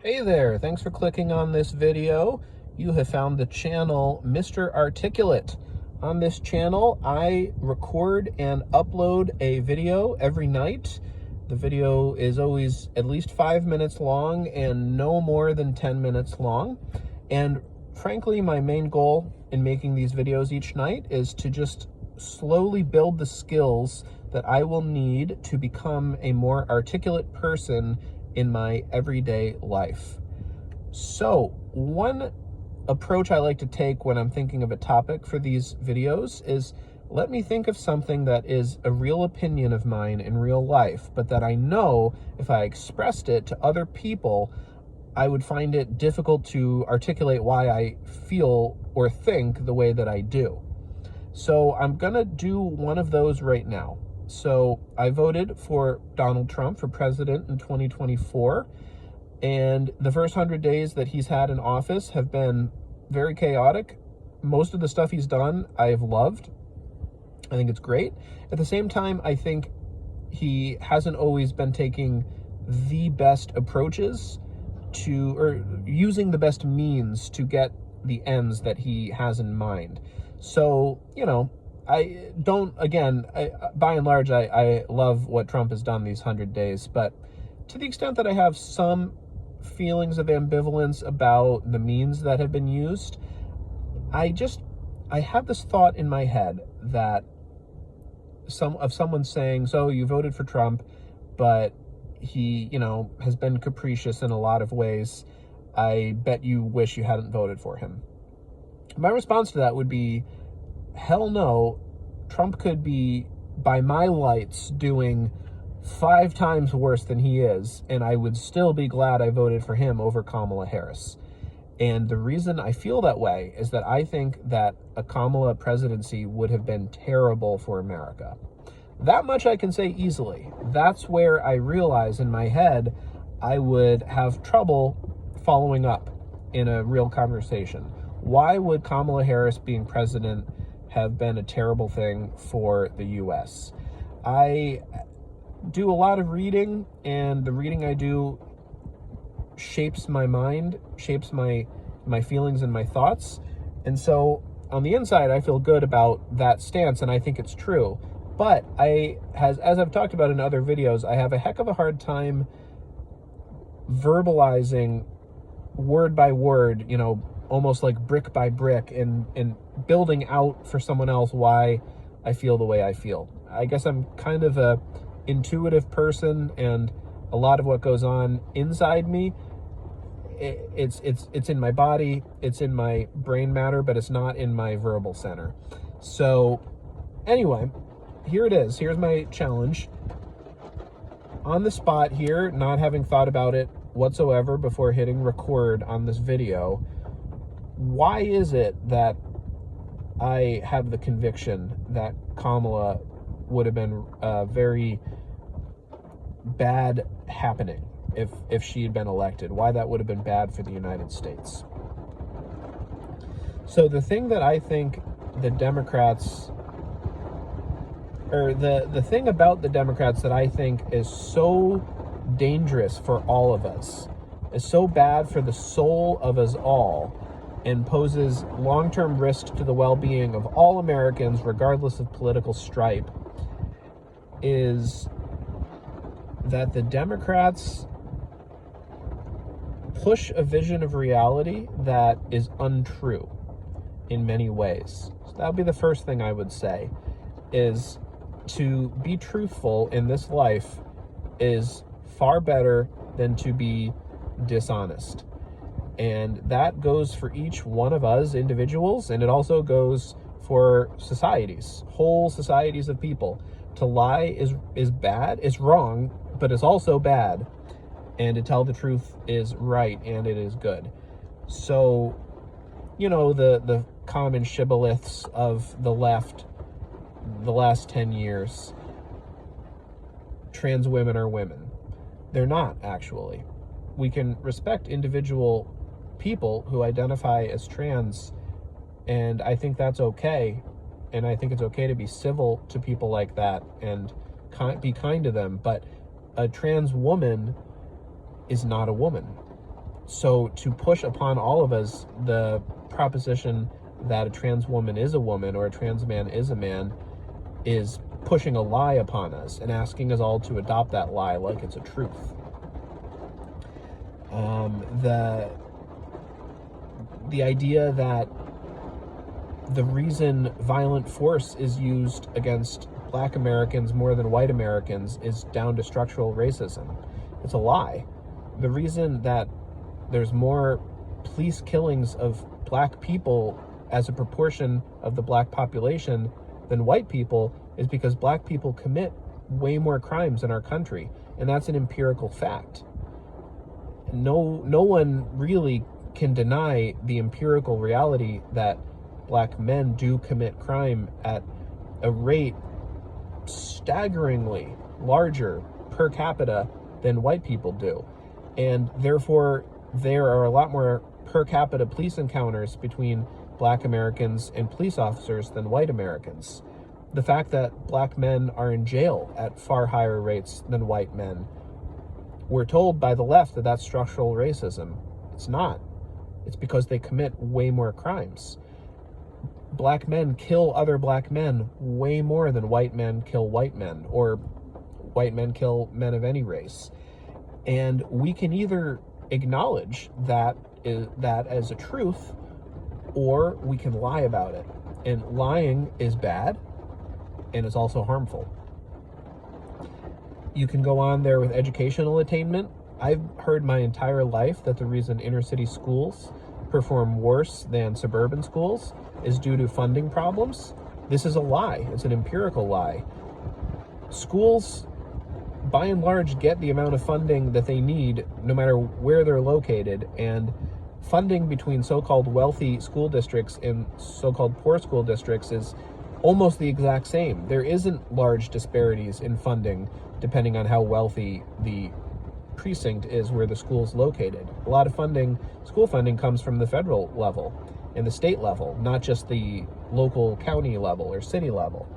Hey there, thanks for clicking on this video. You have found the channel Mr. Articulate. On this channel, I record and upload a video every night. The video is always at least 5 minutes long and no more than 10 minutes long. And frankly, my main goal in making these videos each night is to just slowly build the skills that I will need to become a more articulate person in my everyday life. So one approach I like to take when I'm thinking of a topic for these videos is let me think of something that is a real opinion of mine in real life, but that I know if I expressed it to other people, I would find it difficult to articulate why I feel or think the way that I do. So I'm gonna do one of those right now. So I voted for Donald Trump for president in 2024, and the first 100 days that he's had in office have been very chaotic. Most of the stuff he's done, I've loved. I think it's great. At the same time, I think he hasn't always been taking the best approaches to, or using the best means to get the ends that he has in mind. So, you know, by and large, I love what Trump has done these 100 days, but to the extent that I have some feelings of ambivalence about the means that have been used, I have this thought in my head that someone saying, so you voted for Trump, but he, has been capricious in a lot of ways. I bet you wish you hadn't voted for him. My response to that would be, hell no. Trump could be, by my lights, doing 5 times worse than he is, and I would still be glad I voted for him over Kamala Harris. And the reason I feel that way is that I think that a Kamala presidency would have been terrible for America. That much I can say easily. That's where I realize in my head I would have trouble following up in a real conversation. Why would Kamala Harris being president have been a terrible thing for the U.S.? I do a lot of reading, and the reading I do shapes my mind, shapes my feelings and my thoughts. And so on the inside, I feel good about that stance, and I think it's true. But as I've talked about in other videos, I have a heck of a hard time verbalizing word by word, almost like brick by brick, and building out for someone else why I feel the way I feel. I guess I'm kind of a intuitive person, and a lot of what goes on inside me, it's in my body, it's in my brain matter, but it's not in my verbal center. So anyway, here it is. Here's my challenge. On the spot here, not having thought about it whatsoever before hitting record on this video, why is it that I have the conviction that Kamala would have been a very bad happening if she had been elected? Why that would have been bad for the United States? So the thing that I think the Democrats, or the thing about the Democrats that I think is so dangerous for all of us, is so bad for the soul of us all, and poses long-term risk to the well-being of all Americans, regardless of political stripe, is that the Democrats push a vision of reality that is untrue in many ways. So that would be the first thing I would say, is to be truthful in this life is far better than to be dishonest. And that goes for each one of us individuals, and it also goes for societies, whole societies of people. To lie is bad, it's wrong, but it's also bad. And to tell the truth is right, and it is good. So, the common shibboleths of the left the last 10 years, trans women are women. They're not, actually. We can respect individual people who identify as trans, and I think that's okay. And I think it's okay to be civil to people like that and be kind to them. But a trans woman is not a woman. So to push upon all of us the proposition that a trans woman is a woman or a trans man is a man is pushing a lie upon us and asking us all to adopt that lie like it's a truth. The idea that the reason violent force is used against Black Americans more than white Americans is down to structural racism. It's a lie. The reason that there's more police killings of Black people as a proportion of the Black population than white people is because Black people commit way more crimes in our country, and that's an empirical fact. No one really can deny the empirical reality that Black men do commit crime at a rate staggeringly larger per capita than white people do. And therefore, there are a lot more per capita police encounters between Black Americans and police officers than white Americans. The fact that Black men are in jail at far higher rates than white men, we're told by the left that that's structural racism. It's not. It's because they commit way more crimes. Black men kill other Black men way more than white men kill white men, or white men kill men of any race. And we can either acknowledge that as a truth, or we can lie about it. And lying is bad, and it's also harmful. You can go on there with educational attainment. I've heard my entire life that the reason inner city schools perform worse than suburban schools is due to funding problems. This is a lie. It's an empirical lie. Schools, by and large, get the amount of funding that they need no matter where they're located, and funding between so-called wealthy school districts and so-called poor school districts is almost the exact same. There isn't large disparities in funding depending on how wealthy the precinct is where the school's located. A lot of funding, school funding, comes from the federal level and the state level, not just the local county level or city level.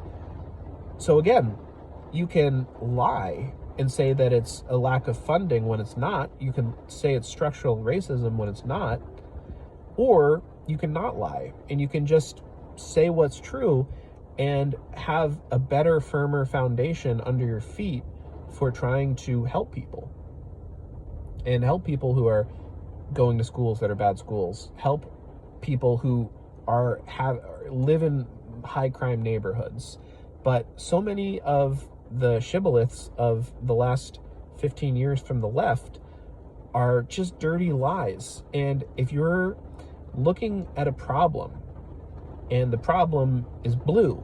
So again, you can lie and say that it's a lack of funding when it's not. You can say it's structural racism when it's not. Or you can not lie and you can just say what's true and have a better, firmer foundation under your feet for trying to help people. And help people who are going to schools that are bad schools. Help people who live in high crime neighborhoods. But so many of the shibboleths of the last 15 years from the left are just dirty lies. And if you're looking at a problem and the problem is blue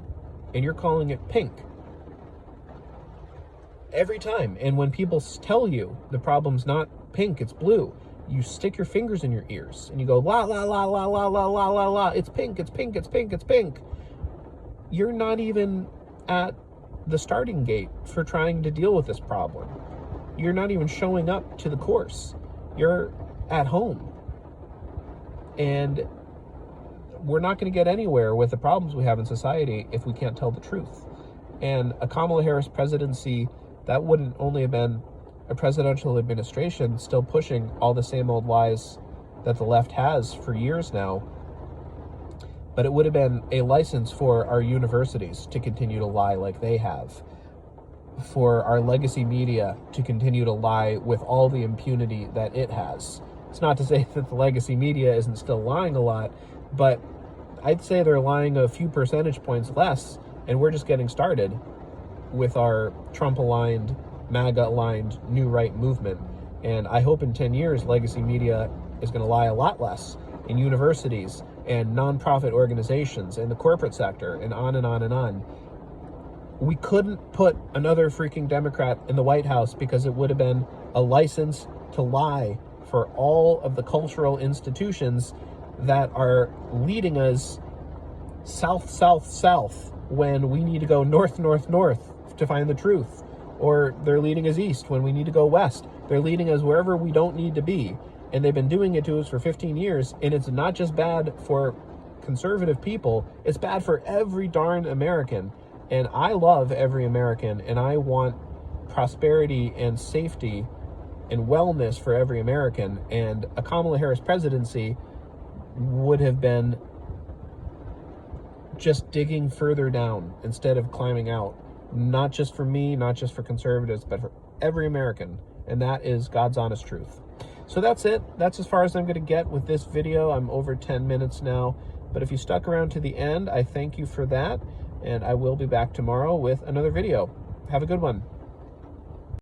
and you're calling it pink every time, and when people tell you the problem's not pink, it's blue, you stick your fingers in your ears and you go la la la la la la la la la, it's pink, it's pink, it's pink, it's pink. You're not even at the starting gate for trying to deal with this problem. You're not even showing up to the course. You're at home. And we're not going to get anywhere with the problems we have in society if we can't tell the truth. And a Kamala Harris presidency, that wouldn't only have been a presidential administration still pushing all the same old lies that the left has for years now, but it would have been a license for our universities to continue to lie like they have, for our legacy media to continue to lie with all the impunity that it has. It's not to say that the legacy media isn't still lying a lot, but I'd say they're lying a few percentage points less, and we're just getting started with our Trump-aligned, MAGA-aligned New Right movement. And I hope in 10 years, legacy media is going to lie a lot less in universities and nonprofit organizations and the corporate sector and on and on and on. We couldn't put another freaking Democrat in the White House because it would have been a license to lie for all of the cultural institutions that are leading us south, south, south when we need to go north, north, north to find the truth. Or they're leading us east when we need to go west. They're leading us wherever we don't need to be. And they've been doing it to us for 15 years. And it's not just bad for conservative people. It's bad for every darn American. And I love every American. And I want prosperity and safety and wellness for every American, and a Kamala Harris presidency would have been just digging further down instead of climbing out. Not just for me, not just for conservatives, but for every American. And that is God's honest truth. So that's it. That's as far as I'm going to get with this video. I'm over 10 minutes now. But if you stuck around to the end, I thank you for that. And I will be back tomorrow with another video. Have a good one.